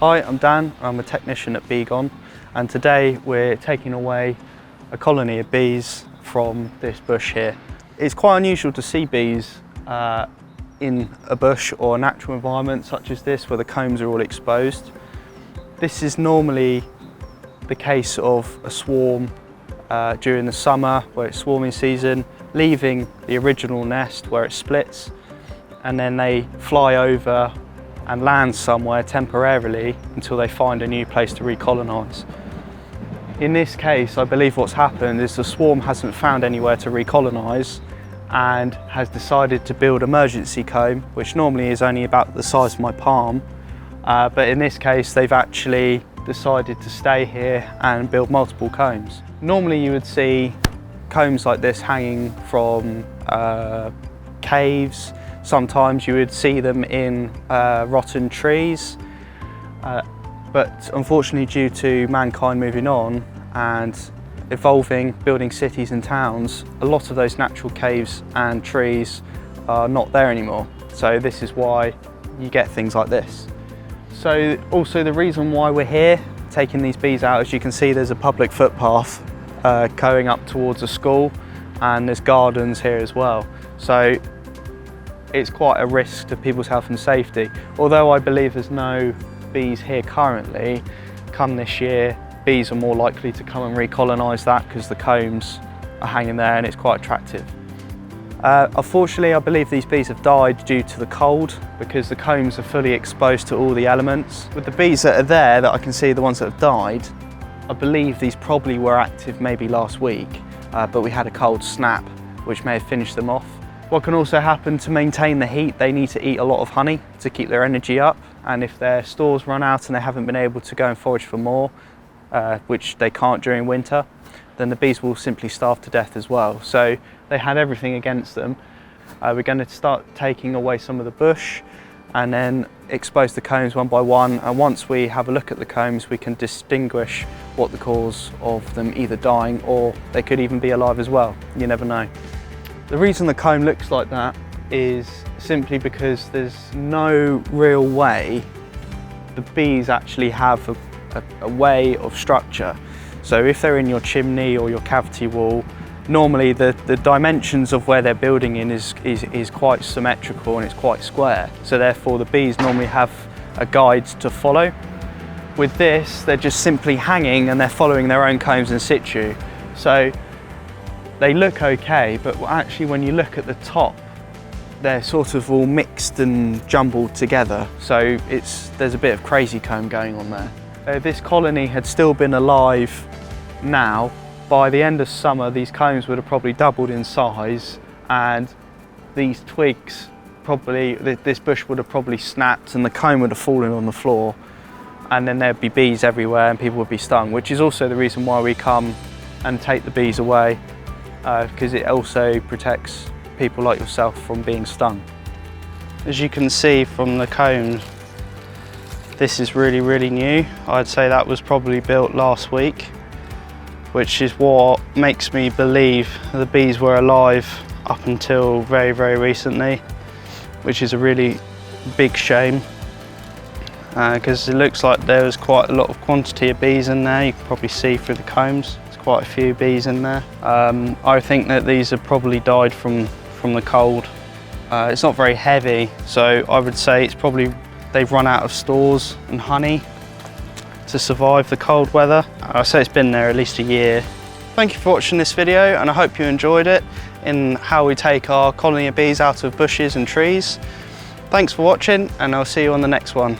Hi, I'm Dan, I'm a technician at Beegon, and today we're taking away a colony of bees from this bush here. It's quite unusual to see bees in a bush or a natural environment such as this where the combs are all exposed. This is normally the case of a swarm during the summer where it's swarming season, leaving the original nest where it splits, and then they fly over and land somewhere temporarily until they find a new place to recolonise. In this case, I believe what's happened is the swarm hasn't found anywhere to recolonise and has decided to build emergency comb, which normally is only about the size of my palm. But in this case, they've actually decided to stay here and build multiple combs. Normally you would see combs like this hanging from caves. Sometimes you would see them in rotten trees, but unfortunately due to mankind moving on and evolving, building cities and towns, a lot of those natural caves and trees are not there anymore. So this is why you get things like this. So also the reason why we're here taking these bees out, as you can see there's a public footpath going up towards a school, and there's gardens here as well. So it's quite a risk to people's health and safety. Although I believe there's no bees here currently, come this year, bees are more likely to come and recolonise that because the combs are hanging there and it's quite attractive. Unfortunately, I believe these bees have died due to the cold because the combs are fully exposed to all the elements. With the bees that are there, that I can see, the ones that have died, I believe these probably were active maybe last week, but we had a cold snap which may have finished them off. What can also happen to maintain the heat, they need to eat a lot of honey to keep their energy up, and if their stores run out and they haven't been able to go and forage for more, which they can't during winter, then the bees will simply starve to death as well. So they had everything against them. We're going to start taking away some of the bush and then expose the combs one by one, and once we have a look at the combs we can distinguish what the cause of them either dying or they could even be alive as well. You never know. The reason the comb looks like that is simply because there's no real way the bees actually have a way of structure. So if they're in your chimney or your cavity wall, normally the dimensions of where they're building in is quite symmetrical and it's quite square. So therefore the bees normally have a guide to follow. With this, they're just simply hanging and they're following their own combs in situ. So they look okay, but actually when you look at the top, they're sort of all mixed and jumbled together. So there's a bit of crazy comb going on there. If this colony had still been alive now, by the end of summer, these combs would have probably doubled in size, and these twigs, this bush would have probably snapped and the comb would have fallen on the floor, and then there'd be bees everywhere and people would be stung, which is also the reason why we come and take the bees away. Because it also protects people like yourself from being stung. As you can see from the combs, this is really, really new. I'd say that was probably built last week, which is what makes me believe the bees were alive up until very, very recently, which is a really big shame because it looks like there was quite a lot of quantity of bees in there. You can probably see through the combs. Quite a few bees in there. I think that these have probably died from the cold. It's not very heavy, so I would say it's probably they've run out of stores and honey to survive the cold weather. I'd say it's been there at least a year. Thank you for watching this video, and I hope you enjoyed it in how we take our colony of bees out of bushes and trees. Thanks for watching, and I'll see you on the next one.